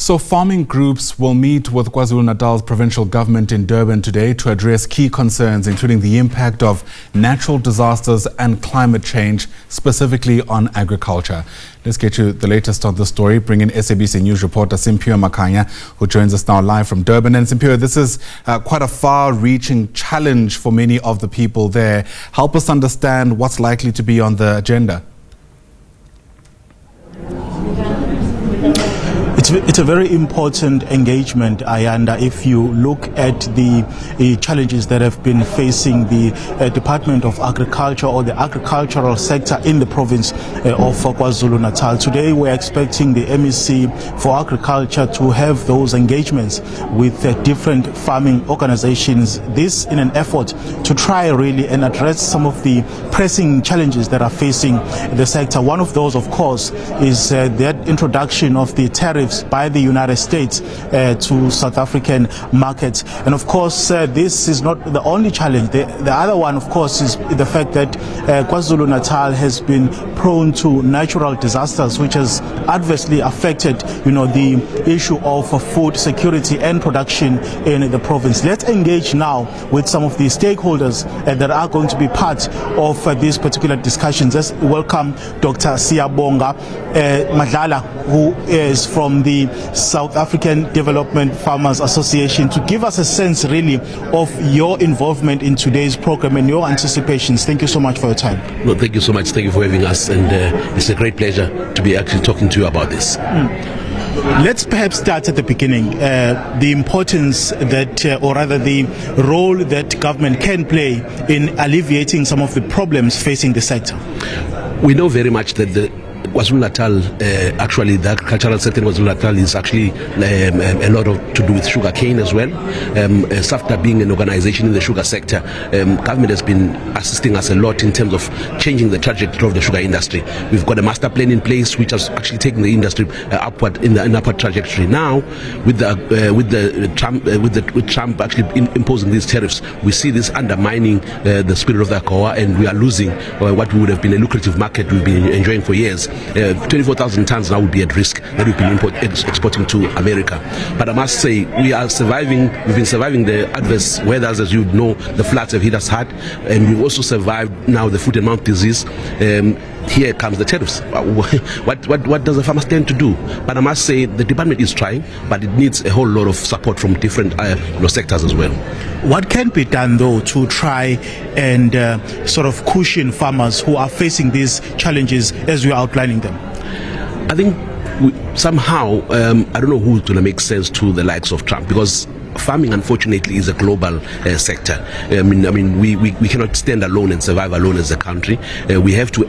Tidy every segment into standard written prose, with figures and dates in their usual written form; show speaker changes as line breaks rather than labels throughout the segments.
So farming groups will meet with KwaZulu-Natal's provincial government in Durban today to address key concerns, including the impact of natural disasters and climate change, specifically on agriculture. Let's get you the latest on the story. Bring in SABC News reporter Simphiwe Makhanya, who joins us now live from Durban. And Simphiwe, this is quite a far-reaching challenge for many of the people there. Help us understand what's likely to be on the agenda.
It's a very important engagement, Ayanda. If you look at the challenges that have been facing the Department of Agriculture or the agricultural sector in the province of KwaZulu-Natal. Today we're expecting the MEC for Agriculture to have those engagements with different farming organizations. This in an effort to try really and address some of the pressing challenges that are facing the sector. One of those, of course, is that introduction of the tariffs by the United States to South African markets. And of course, this is not the only challenge. The other one, of course, is the fact that KwaZulu-Natal has been prone to natural disasters, which has adversely affected, the issue of food security and production in the province. Let's engage now with some of the stakeholders that are going to be part of these particular discussions. Let's welcome Dr. Siyabonga Madlala, who is from the South African Development Farmers Association, to give us a sense really of your involvement in today's program and your anticipations. Thank you so much for your time.
No, thank you so much. Thank you for having us, and it's a great pleasure to be actually talking to you about this.
Let's perhaps start at the beginning. The importance that, or rather the role that government can play in alleviating some of the problems facing the sector.
We know very much that the KwaZulu-Natal, actually the agricultural sector in KwaZulu-Natal is actually a lot to do with sugar cane as well. SAFTA being an organization in the sugar sector, government has been assisting us a lot in terms of changing the trajectory of the sugar industry. We've got a master plan in place which has actually taken the industry upward in the upward trajectory. Now, with Trump actually imposing these tariffs, we see this undermining the spirit of the AGOA, and we are losing what would have been a lucrative market we've been enjoying for years. 24,000 tons now would be at risk that we've been exporting to America. But I must say, we are surviving. We've been surviving the adverse weathers, as you know. The floods have hit us hard, and we've also survived now the foot and mouth disease. Here comes the tariffs. What does the farmer stand to do? But I must say, the department is trying, but it needs a whole lot of support from different sectors as well.
What can be done, though, to try and sort of cushion farmers who are facing these challenges as you are outlining them?
I think somehow, I don't know who's going to make sense to the likes of Trump, because farming, unfortunately, is a global sector. We cannot stand alone and survive alone as a country. We have to.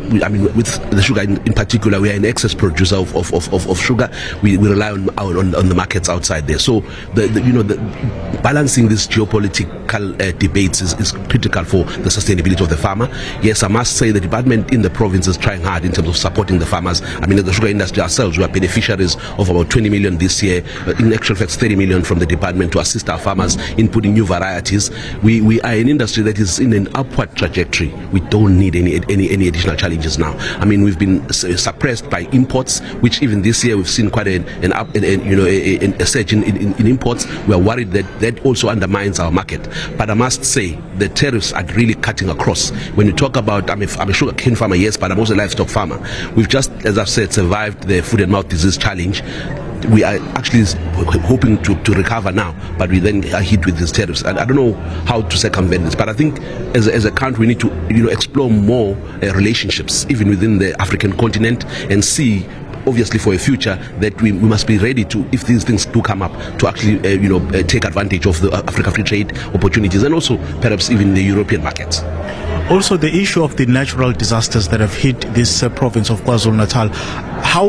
With the sugar in particular, we are an excess producer of sugar. We rely on the markets outside there. So the balancing these geopolitical debates is critical for the sustainability of the farmer. Yes, I must say the department in the province is trying hard in terms of supporting the farmers. The sugar industry ourselves, we are beneficiaries of about 20 million this year. In actual fact, 30 million from the department to assist our farmers in putting new varieties. We are an industry that is in an upward trajectory. We don't need any additional challenges now. We've been suppressed by imports, which even this year we've seen quite a surge in imports. We are worried that also undermines our market. But I must say, the tariffs are really cutting across. When you talk about, I'm a sugar cane farmer, yes, but I'm also a livestock farmer. We've just, as I've said, survived the foot and mouth disease challenge. We are actually hoping to recover now, but we then are hit with these tariffs. And I don't know how to circumvent this, but I think as a country we need to explore more relationships even within the African continent, and see, obviously, for a future that we must be ready to, if these things do come up, to actually take advantage of the Africa Free Trade opportunities, and also perhaps even the European markets.
Also, the issue of the natural disasters that have hit this province of KwaZulu-Natal, how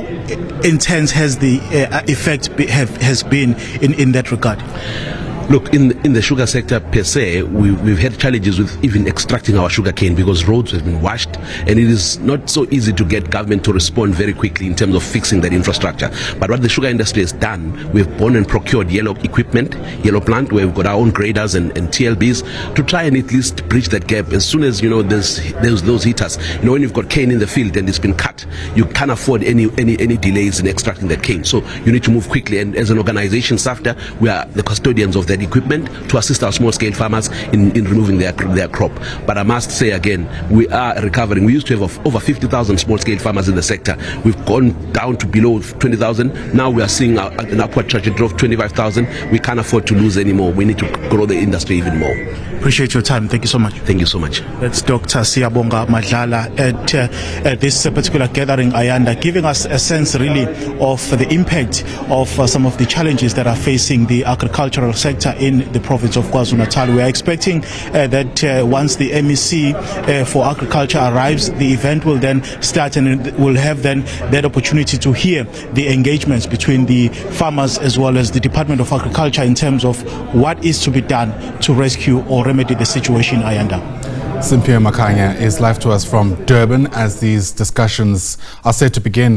intense has the effect has been in that regard?
Look, in the sugar sector per se, we've had challenges with even extracting our sugar cane because roads have been washed, and it is not so easy to get government to respond very quickly in terms of fixing that infrastructure. But what the sugar industry has done, we've gone and procured yellow equipment, yellow plant, where we've got our own graders and TLBs to try and at least bridge that gap. As soon as there's those heaters, when you've got cane in the field and it's been cut, you can't afford any delays in extracting that cane. So you need to move quickly. And as an organization, SAFTA, we are the custodians of that equipment to assist our small-scale farmers in removing their crop. But I must say again, we are recovering. We used to have over 50,000 small-scale farmers in the sector. We've gone down to below 20,000. Now we are seeing an upward trajectory of 25,000. We can't afford to lose anymore. We need to grow the industry even more.
Appreciate your time. Thank you so much.
Thank you so much.
That's Dr. Siyabonga Madlala at this particular gathering, Ayanda, giving us a sense really of the impact of some of the challenges that are facing the agricultural sector in the province of KwaZulu-Natal. We are expecting that once the MEC for agriculture arrives, the event will then start, and we'll have then that opportunity to hear the engagements between the farmers as well as the Department of Agriculture in terms of what is to be done to rescue or remedy the situation, Ayanda.
Simphiwe Makhanya is live to us from Durban as these discussions are set to begin.